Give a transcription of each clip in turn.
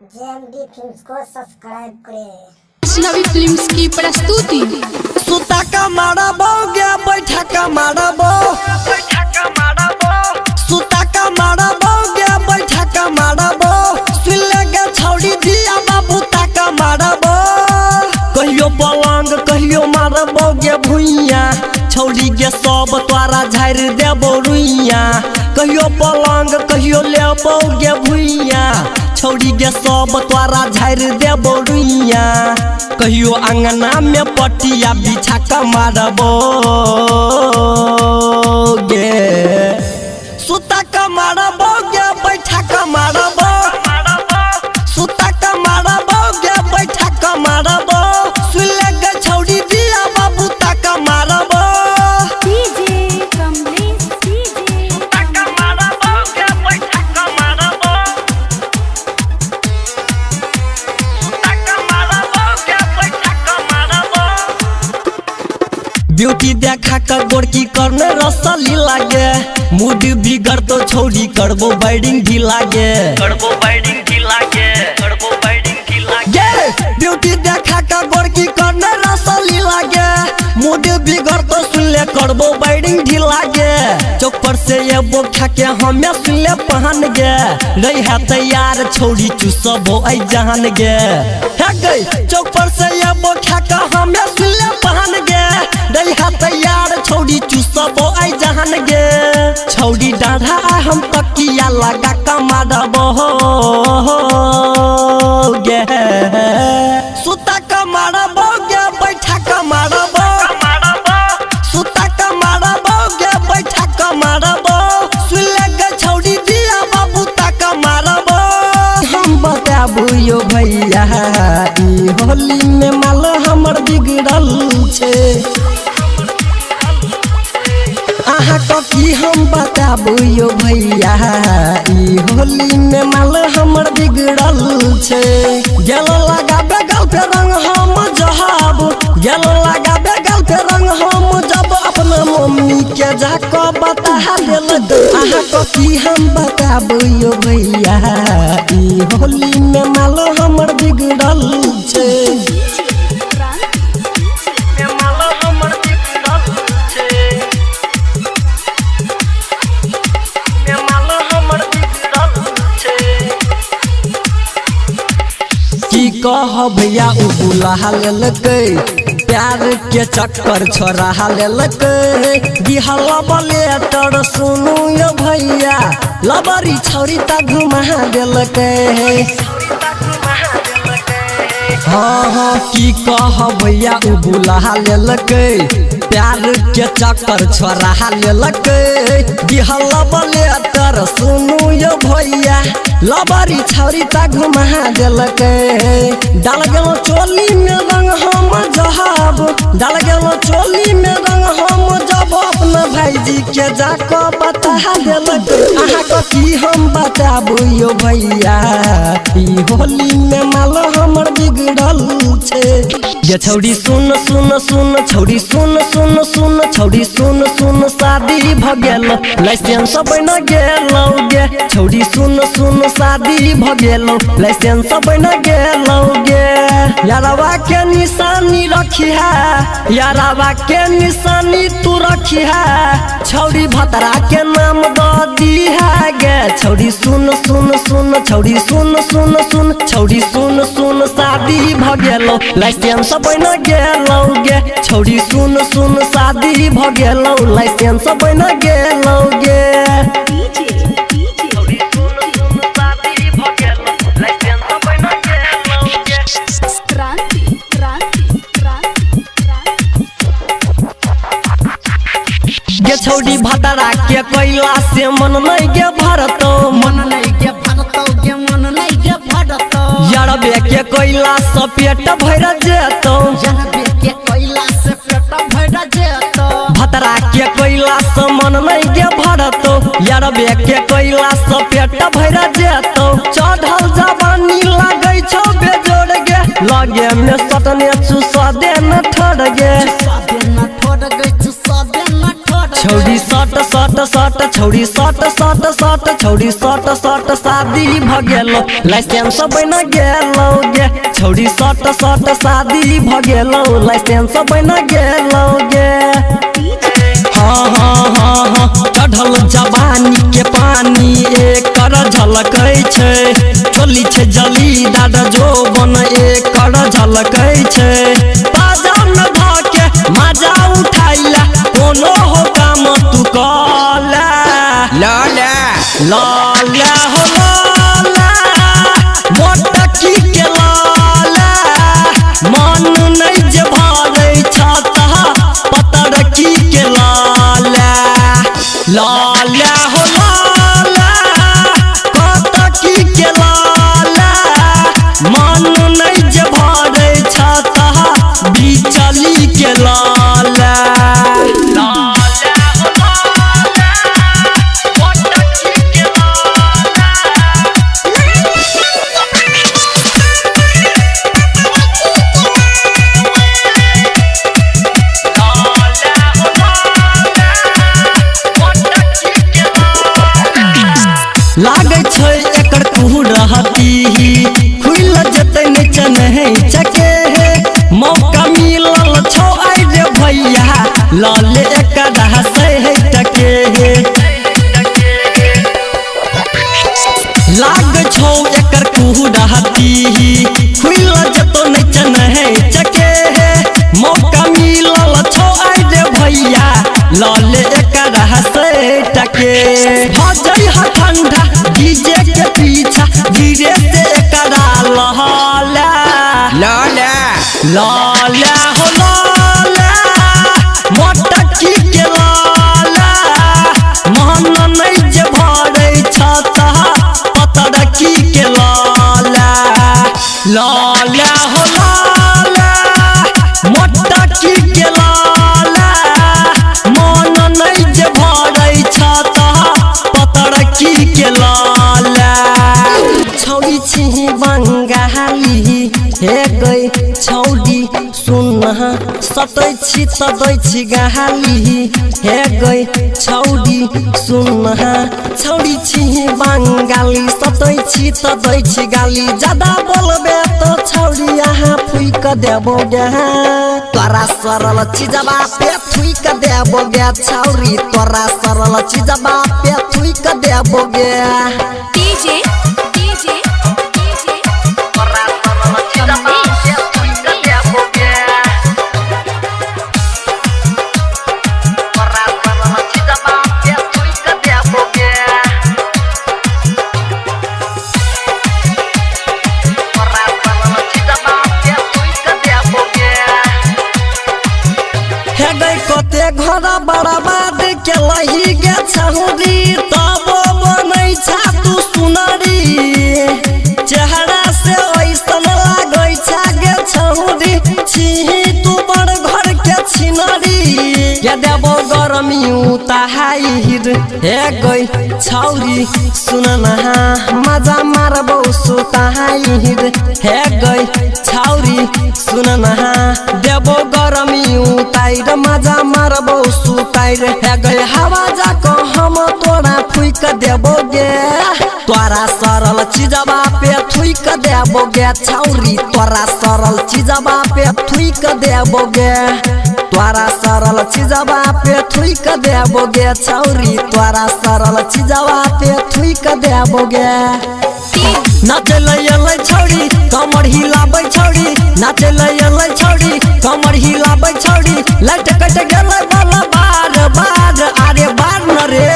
JMD films को subscribe करें। Vaishnavi films की प्रस्तुति। सुता का मारा बो गया बैठा का मारा बो, सुता का मारा बो गया बैठा का मारा बो, सुले के छौड़ी दिया बाबू ता का मारा बो। कहियो पलंग कहियो मारा बो गया भुइया, छौड़ी के सब तोरा झाड़ देबो रुइया। कहियो पलंग कहियो लेबो गया भुइया, छौड़ी के सब तोरा झाड़ देबो रुइया। कहियो अंगना में पटिया बिछा का मारबो गे, सुता का मारबो गे बैठा का मारबो, सुता का मारबो गे बैठा का मारबो, सुले के छौड़ी दिया बाबू ता का मारबो। डीजे कमलेश डीजे सुता का मारबो गे बैठा का मारबो, सुता का मारबो गे बैठा का मारबो। ब्यूटी देखा कर गोरकी करने रसली लागे, मूड बिगड़ तो छौड़ी करबो बैडिंग भी लागे, करबो बैडिंग भी लागे, करबो बैडिंग भी लागे। ब्यूटी देखा कर गोरकी करने रसली लागे, मूड बिगड़ तो सुनले करबो बैडिंग भी लागे। चौक पर से ये बो खा के हमें सुनले पहन गे, रही है तैयार छौड़ी चुसबो आई जहान गे। है गई चौक पर से ये बो खा के हमें सुनले पहन गे, रही है तैयार छौड़ी चुसबो आई जहान गे। छौड़ी डाढ़ा हम तकिया लगा का मारबो गे, सुता का मारबो गे बैठा का मारबो, सुता का मारबो गे बैठा का मारबो, सुले गे छौड़ी दिया बाबू ता का मारबो। हम बताबू यो भैया ई होली में माल हमर बिगड़ल छे, आहा ककी हम बताबू यो भैया ई होली में माल हमर बिगड़ल छे। गेलो लगाबे गल पे रंग हम जहाब, गेलो लगाबे गल पे रंग हम जब अपना मम्मी के जाको बता देल। आहा ककी हम बताबू यो भैया ई होली में माल हमर बिगड़ल छे, कह भैया उ बुला लेलकै, प्यार के चक्कर छोड़ा लेलकै। दिहला बलेटर सुनू यो भैया, लबरी छौरी ता घुमा देलकै। हाँ हाँ की कह भैया उ बुला लेलकै, प्यार के चक्कर छोड़ा लेलकै। दिहला बलेटर सुनू यो भैया, लबरी छौरी ता घुमा देलकै। डाल गेलो चोली में रंग हम जहाब, डाल गेलो चोली में रंग हम जब अपना भाईजी के जाको बता देलकै। आहा कथी हम बताबू यो भैया ई होली में माल हमर बिगड़ल छे। ये छौड़ी सुन सुन सुन छौड़ी सुन सुन सुन छौड़ी सुन सुन शादी भ गेल, लाइसेंस बन गेलौ गे। छौड़ी सुन सुन शादी भ गेलौ, लाइसेंस बन गेलौ गे। यारवा के निशानी रखी है, यारवा के निशानी तू रखी है, छौड़ी भतरा के नाम द दी है गे। छौड़ी सुन सुन सुन छौड़ी सुन सुन सुन छौड़ी सुन सुन शादी भ गेलौ, लाइसेंस बन गेलौ गे। छौड़ी सुन सुन शादी भ गेलौ, लाइसेंस बन गेलौ गे। गे छौड़ी भतरा के कोइला से मन नहीं गे भरतो, मन नहीं के भरतो गे मन नहीं के भरतो। यारबे के कोइला से पेट भर जेतो, जनबे के कोइला से पेट भर जेतो। भतरा के कोइला से मन नहीं गे भरतो, यारबे के कोइला से पेट भर जेतो। चढ़ल जवानी लागै छौ बेजोड़ गे, लगे में सटने चुसा दे न ठड़ गे। सादे न ठोड़ गई तू सादे न ठोड़। छौड़ी सट सट सट छौड़ी सट सट सट छौड़ी सट सट शादी भ गेलो लाइसेंस बन गेलो गे छौड़ी सट सट शादी भ गेलो लाइसेंस बन गेलो गे हाँ हाँ हाँ हाँ चढ़ल जवानी के पानी एकर झलकै छै चोली छै जली दादा जो बन एकर झलकै छै बाजा न धके मजा उठाइला कोनो हो काम तू कला लाला लाला हो लाला मोटकी के लाला मन नहीं जे भरै छता पतरकी के लाला लाला हो लाला पतरकी के लाला मन नहीं जे भरै छता बिचली के लाला लागे छै एकर कुहू रहती खुल जतै नीचे नहीं चके मौका मिलल छौ आई रे भैया लाले एकर हंसै है टके लागे छौ एकर कुहू रहती खुल जतो नीचे नहीं चके मौका मिलल छौ आई रे भैया लाले एकर हंसै टके भजै ह ठंडा डीजे के पीछा धीरे से करा लहला लाला लाला हो लाला मोटकी के लाला मन नहीं जे भरै छता पतरकी के लाला लाला हो लाला मोटकी के लाला मन नहीं जे भरै छता पतरकी के लाला छौड़ी छी बंगाली हे गई छौड़ी सुन सतै छी तदै छी गाली हे गई छौड़ी सुन छौड़ी छी बंगाली सतै छी तदै छी गाली ज्यादा बोलबे तो छौड़ी यहाँ फुइक देबोगे तोरा सरल चीजबा पे फुइक देबोगे छौड़ी तोरा सरल चीजबा पे फुइक देबोगे डीजे डीजे डीजे तोरा सरल चीजबा पे फुइक देबोगे तोरा सरल चीजबा पे फुइक देबोगे तोरा सरल चीजबा पे फुइक देबोगे हे गई कते घर बर्बाद के लही गे छौरी तब बनै छा तू सुनरी चेहरा से ऐसन लागै छा गे छौरी छी तू बड़ घर के छिनरी के देबो गरमी उताहिर हे गई छौरी सुन ना मजा मारबो सुताहिर हे गई छौरी सुन ना देबो गरमी उताइर मजा मारबो सुताइर हे गई हवा जाको हम तोरा फुइक देबोगे तोरा सरल चीजबा पे थुइक देबोगे छौरी तोरा सरल चीजबा पे थुइक देबोगे तोरा सरल चीजबा पे थुइक देबोगे छौरी तोरा सरल चीजबा पे थुइक देबोगे नाचे लय छौड़ी कमर हिलाबै छौड़ी नाचे लय छौड़ी कमर हिलाबै छौड़ी लाइट कट गेलै बाला बार बार अरे बार न रे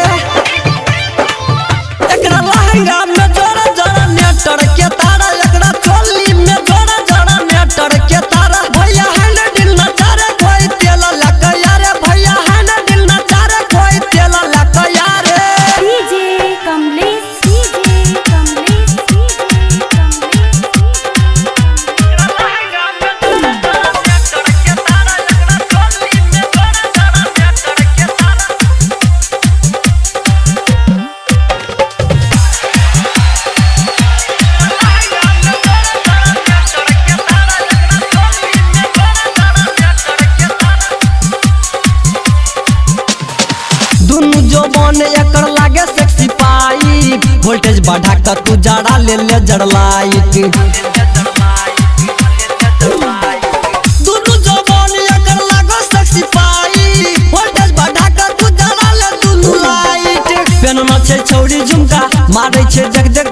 एकरा लहंगा में जोड़ा जोड़ा नेटर के तारा एकरा चोली में जोड़ा जोड़ा नेटर के तारा भैया हैंड दिल न चारे कोई तेल लक यारे भैया हैंड दिल न चारे कोई तेल लक यारे DJ Kamlesh DJ Kamlesh voltage बढ़ा के तू जरा ले लेजर लाइट दोनों जवान एकर लागो सेक्सी पाई वोल्टेज बढ़ा के तू जरा ले दुनु लाइट पेनना छे छौरी झुमका मारै छे जग जग